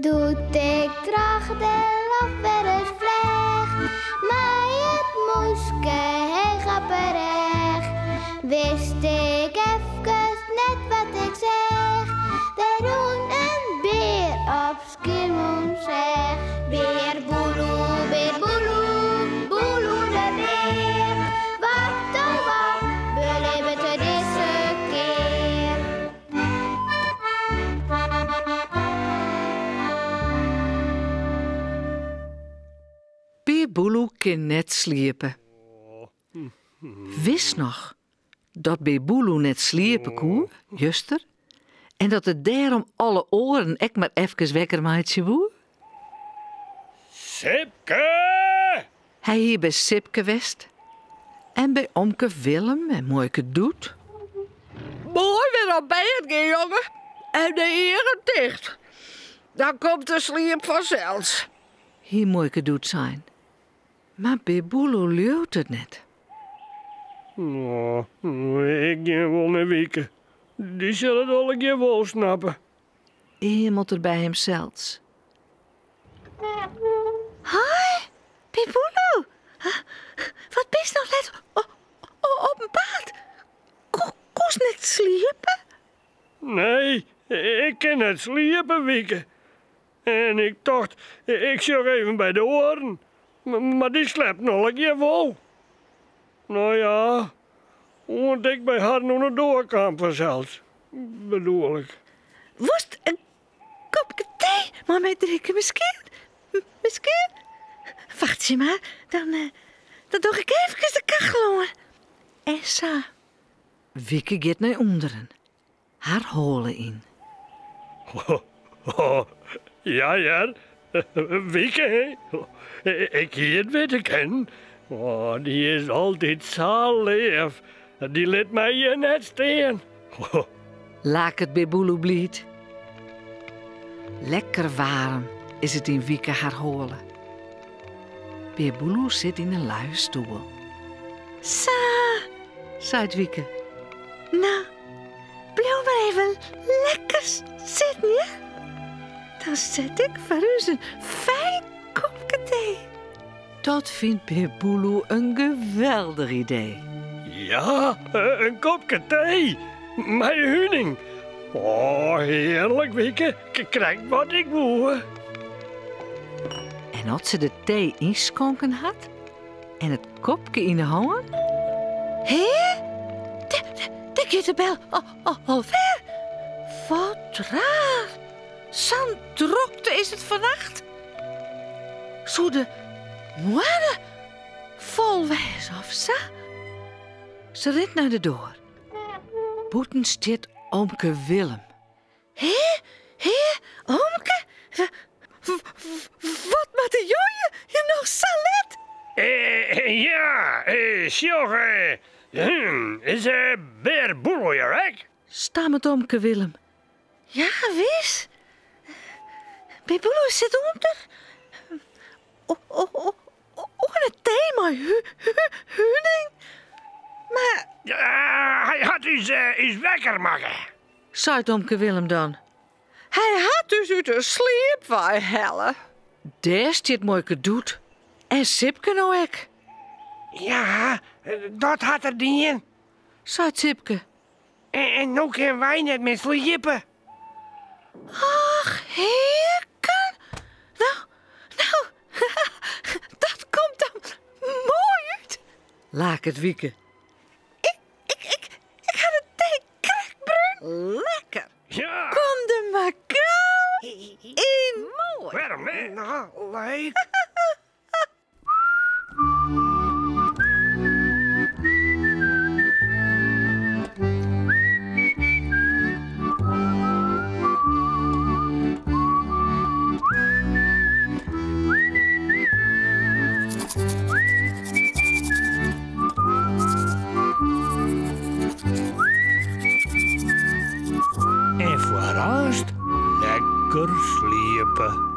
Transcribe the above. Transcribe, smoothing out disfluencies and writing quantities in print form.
doet ik tracht de lach weer eens vleg. Maar het moeske heel grapperig. Wist ik even net wat ik zeg. Daar doen een beer op Skiermond zeg. Beer boeloe, boeloe de beer. Wat oh wat, beleven we deze keer. Beer Boeloe kan net sliepen. Wist nog dat Beer Boeloe net sliepen kon, juster, en dat het daarom alle oren ek maar even wekker maatje woe? Sipke! Hij hier bij Sipke west en bij omke Willem en mooike Doet. Mooi weer op bed gaan, jongen. En de heren dicht. Dan komt de sliep vanzelfs. Hier mooike Doet zijn. Maar Beer Boeloe leeuwt het net. Oh, ik ga wel naar Wieke. Die zullen het al een keer wel snappen. Iemand er bij hemzelfs. Hoi, Beer Boeloe. Wat ben je nog net op een paard? Koest net sliepen? Nee, ik kan net sliepen, Wieke. En ik dacht, ik zag even bij de oren. Maar die slept nog een keer vol. Nou ja, want ik bij haar nog een doorkamp vanzelfs. Bedoel ik. Worst een kopje thee, maar met drinken misschien? Misschien? Wacht je maar, dan doe ik even de kachel aan. En zo. Wieke gaat naar onderen. Haar holen in. Ja, Wieke, hè? Ik hier het weten ken. Oh, die is altijd zo lief. Die liet mij hier net staan. Laat het Beer Boeloe blied. Lekker warm is het in Wieke haar holen. Beer Boeloe zit in een luie stoel. Zo. Zei Wieke. Nou, blijf maar even lekker zitten, ja? Dan zet ik voor u een fijn kopje thee. Dat vindt Beer Boeloe een geweldig idee. Ja, een kopje thee. Met huning. Oh, heerlijk, Wieke. Ik krijg wat ik wil. En als ze de thee inschonken had en het kopje in de handen, Hé? De gaat de bel alweer. Wat raar. Zo'n drokte is het vannacht. Zo de moeder vol wees of zo. ze rent naar de deur. Boeten staat omke Willem. Hé, omke? Wat met de jongen? Je nog zo let? Ja, sjoch, is Beer Boeloe hier, hè? Stammet omke Willem. Ja, wis. Beer Boeloe zit onder. Een thema, huning. Maar... Hij had iets wekker maken. Zei omke Willem dan. Hij had dus uit de sliep wij helle. Daar staat mooike Doet. En Sipke nou ek. Ja, dat had er niet in. Zei Sipke. En nu kunnen wij net met sliepen. Ach, heerken. Nou, dat komt dan mooi uit. Laat het Wieke. Ik ga de thee krekbruin. Lekker. Ja, Kom de maar gauw in. Mooi. waarom niet? Nou, leuk. En voor rust lekker sliepen.